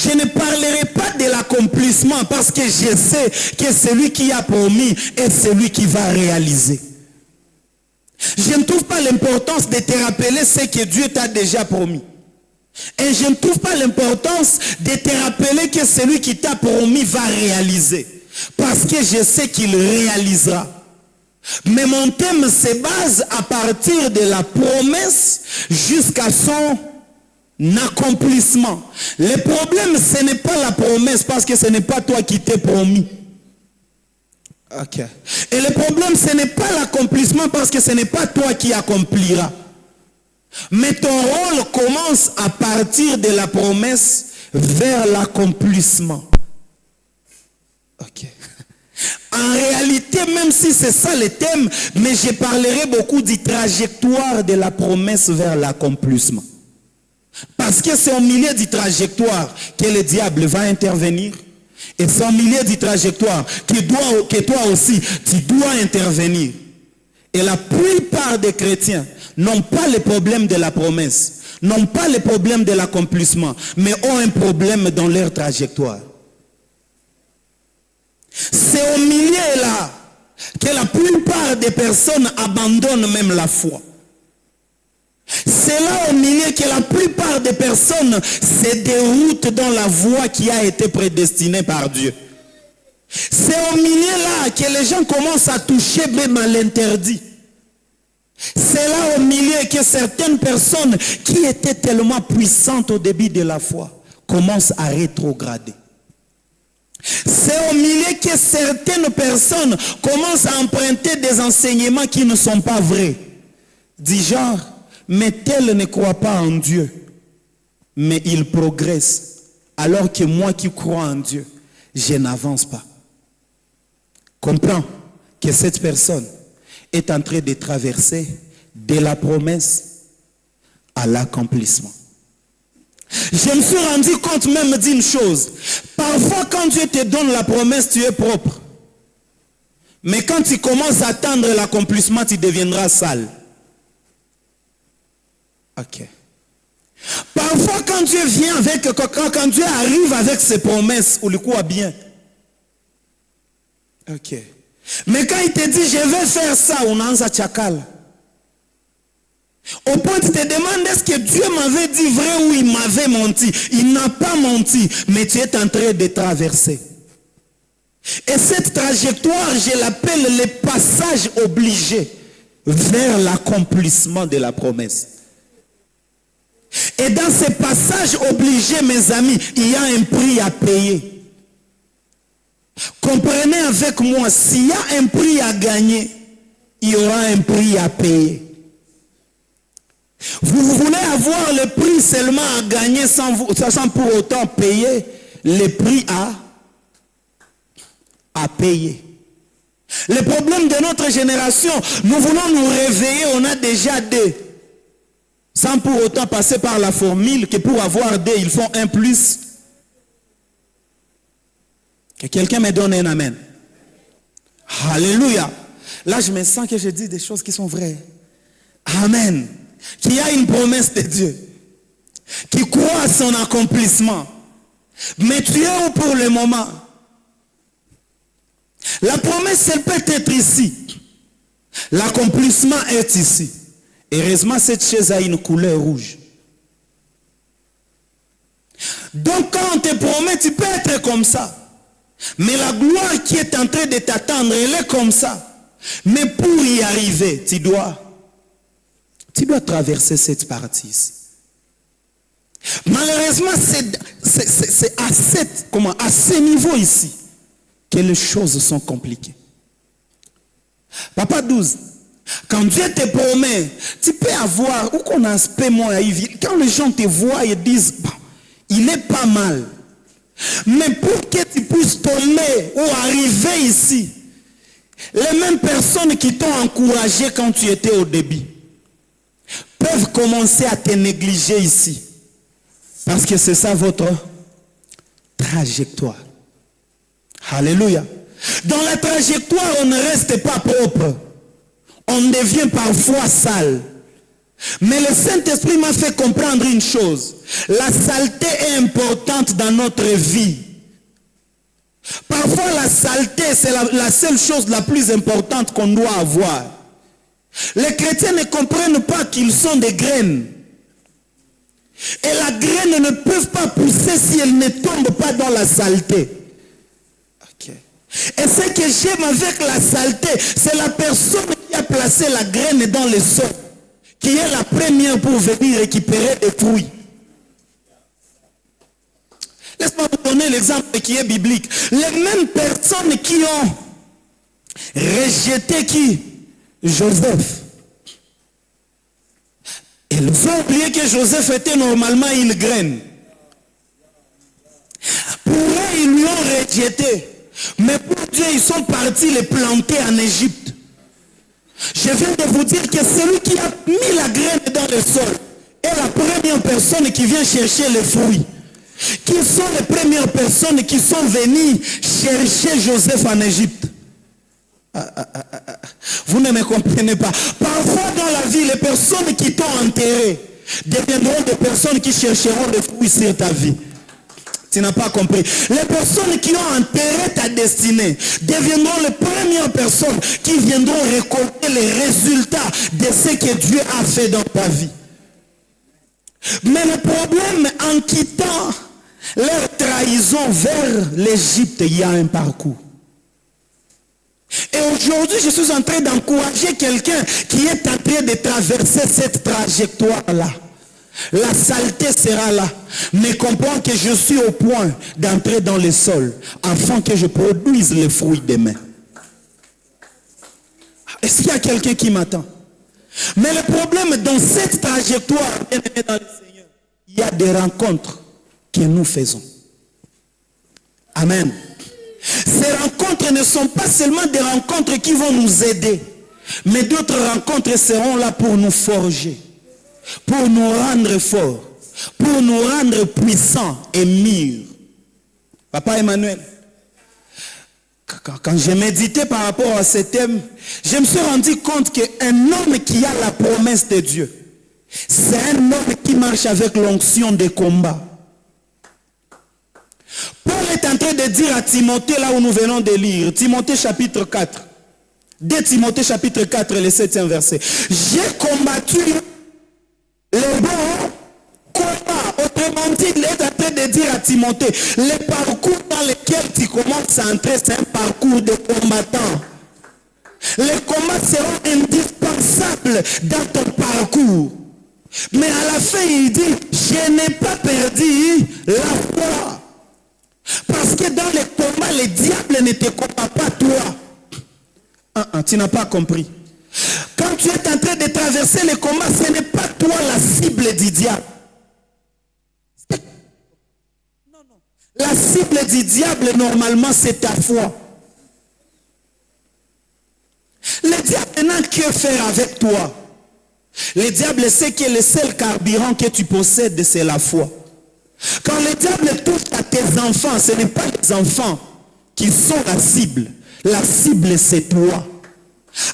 Je ne parlerai pas de l'accomplissement parce que je sais que celui qui a promis est celui qui va réaliser. Je ne trouve pas l'importance de te rappeler ce que Dieu t'a déjà promis. Et je ne trouve pas l'importance de te rappeler que celui qui t'a promis va réaliser. Parce que je sais qu'il réalisera. Mais mon thème se base à partir de la promesse jusqu'à son accomplissement. Le problème, ce n'est pas la promesse parce que ce n'est pas toi qui t'es promis. Ok. Et le problème, ce n'est pas l'accomplissement parce que ce n'est pas toi qui accompliras. Mais ton rôle commence à partir de la promesse vers l'accomplissement. Ok. En réalité, même si c'est ça le thème, mais je parlerai beaucoup du trajectoire de la promesse vers l'accomplissement. Parce que c'est au milieu du trajectoire que le diable va intervenir. Et c'est au milieu du trajectoire que toi aussi, tu dois intervenir. Et la plupart des chrétiens n'ont pas le problème de la promesse, n'ont pas le problème de l'accomplissement, mais ont un problème dans leur trajectoire. C'est au milieu là que la plupart des personnes abandonnent même la foi. C'est là au milieu que la plupart des personnes se déroutent dans la voie qui a été prédestinée par Dieu. C'est au milieu là que les gens commencent à toucher même à l'interdit. C'est là au milieu que certaines personnes qui étaient tellement puissantes au début de la foi commencent à rétrograder. C'est au milieu que certaines personnes commencent à emprunter des enseignements qui ne sont pas vrais. Du genre, mais tel ne croit pas en Dieu, mais il progresse. Alors que moi qui crois en Dieu, je n'avance pas. Comprends que cette personne est en train de traverser de la promesse à l'accomplissement. Je me suis rendu compte même d'une chose. Parfois, quand Dieu te donne la promesse, tu es propre. Mais quand tu commences à attendre l'accomplissement, tu deviendras sale. Ok. Parfois, quand Dieu vient avec, quand Dieu arrive avec ses promesses, on le croit bien. Ok. Mais quand il te dit, je vais faire ça, on a un tchakal. Au point où tu te demandes, est-ce que Dieu m'avait dit vrai ou il m'avait menti? Il n'a pas menti, mais tu es en train de traverser. Et cette trajectoire, je l'appelle le passage obligé vers l'accomplissement de la promesse. Et dans ce passage obligé, mes amis, il y a un prix à payer. Comprenez avec moi, s'il y a un prix à gagner, il y aura un prix à payer. Vous voulez avoir le prix seulement à gagner sans pour autant payer le prix à payer. Le problème de notre génération, nous voulons nous réveiller, on a déjà deux. Sans pour autant passer par la formule que pour avoir deux, ils font un plus. Que quelqu'un me donne un amen. Alléluia. Là, je me sens que je dis des choses qui sont vraies. Amen. Qui a une promesse de Dieu. Qui croit à son accomplissement. Mais tu es où pour le moment? La promesse, elle peut être ici. L'accomplissement est ici. Heureusement, cette chaise a une couleur rouge. Donc, quand on te promet, tu peux être comme ça. Mais la gloire qui est en train de t'attendre, elle est comme ça. Mais pour y arriver, tu dois traverser cette partie ici. Malheureusement, c'est à ce niveau ici que les choses sont compliquées. Papa 12, quand Dieu te promet, tu peux avoir, ou qu'on a un aspect moins quand les gens te voient et disent, bon, il est pas mal. Mais pour que tu puisses tomber ou arriver ici, les mêmes personnes qui t'ont encouragé quand tu étais au début peuvent commencer à te négliger ici. Parce que c'est ça votre trajectoire. Alléluia. Dans la trajectoire, on ne reste pas propre. On devient parfois sale. Mais le Saint-Esprit m'a fait comprendre une chose. La saleté est importante dans notre vie. Parfois, la saleté, c'est la seule chose la plus importante qu'on doit avoir. Les chrétiens ne comprennent pas qu'ils sont des graines. Et la graine ne peut pas pousser si elle ne tombe pas dans la saleté. Okay. Et ce que j'aime avec la saleté, c'est la personne qui a placé la graine dans le sol, qui est la première pour venir récupérer des fruits. Laisse-moi vous donner l'exemple qui est biblique. Les mêmes personnes qui ont rejeté qui? Joseph. Ils ont oublié que Joseph était normalement une graine. Pour eux, ils lui ont rejeté. Mais pour Dieu, ils sont partis les planter en Égypte. Je viens de vous dire que celui qui a mis la graine dans le sol est la première personne qui vient chercher les fruits. Qui sont les premières personnes qui sont venues chercher Joseph en Égypte? Vous ne me comprenez pas. Parfois dans la vie, les personnes qui t'ont enterré deviendront des personnes qui chercheront les fruits sur ta vie. Tu n'as pas compris. Les personnes qui ont enterré ta destinée deviendront les premières personnes qui viendront récolter les résultats de ce que Dieu a fait dans ta vie. Mais le problème, en quittant leur trahison vers l'Égypte, il y a un parcours. Et aujourd'hui, je suis en train d'encourager quelqu'un qui est en train de traverser cette trajectoire-là. La saleté sera là. Mais comprends que je suis au point d'entrer dans le sol afin que je produise les fruits demain. Est-ce qu'il y a quelqu'un qui m'attend? Mais le problème dans cette trajectoire, bien-aimé dans le Seigneur, il y a des rencontres que nous faisons. Amen. Ces rencontres ne sont pas seulement des rencontres qui vont nous aider, mais d'autres rencontres seront là pour nous forger, pour nous rendre forts, pour nous rendre puissants et mûrs. Papa Emmanuel, quand j'ai médité par rapport à ce thème, je me suis rendu compte qu'un homme qui a la promesse de Dieu, c'est un homme qui marche avec l'onction des combats. Paul est en train de dire à Timothée, là où nous venons de lire, Timothée chapitre 4, 2 Timothée chapitre 4, le 7e verset. J'ai combattu le bon combat. Autrement dit, il est en train de dire à Timothée, le parcours dans lequel tu commences à entrer, c'est un parcours de combattant. Les combats seront indispensables dans ton parcours. Mais à la fin, il dit, je n'ai pas perdu la foi. Parce que dans les combats, le diable ne te combat pas toi. Tu n'as pas compris. Quand tu es en train de traverser les combats, ce n'est pas toi la cible du diable. Non. La cible du diable, normalement, c'est ta foi. Le diable n'a que faire avec toi. Le diable sait que le seul carburant que tu possèdes, c'est la foi. Quand le diable touche à tes enfants, ce n'est pas les enfants qui sont la cible. La cible, c'est toi.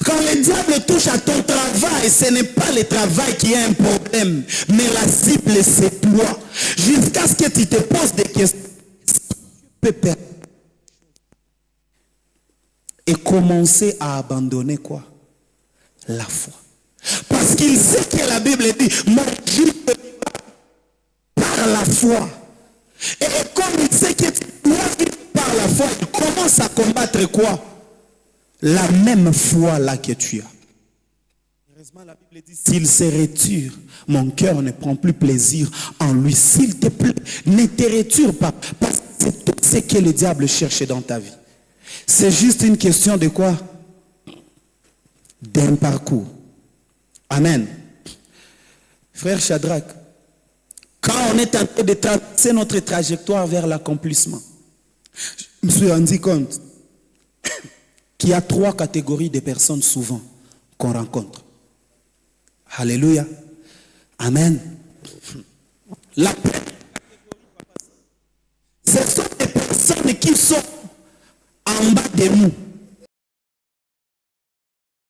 Quand le diable touche à ton travail, ce n'est pas le travail qui est un problème, mais la cible, c'est toi. Jusqu'à ce que tu te poses des questions. Tu peux perdre. Et commencer à abandonner quoi? La foi. Parce qu'il sait que la Bible dit, mon Dieu par la foi. Et comme il sait que tu dois vivre par la foi, il commence à combattre quoi? La même foi là que tu as. Heureusement, la Bible dit, s'il se retire, mon cœur ne prend plus plaisir en lui. S'il te plaît, ne te retire pas. Parce que c'est tout ce que le diable cherche dans ta vie. C'est juste une question de quoi? D'un parcours. Amen. Frère Shadrach, quand on est en train de tracer notre trajectoire vers l'accomplissement, je me suis rendu compte qu'il y a 3 catégories de personnes souvent qu'on rencontre. Alléluia. Amen. La première catégorie, ce sont des personnes qui sont en bas de nous.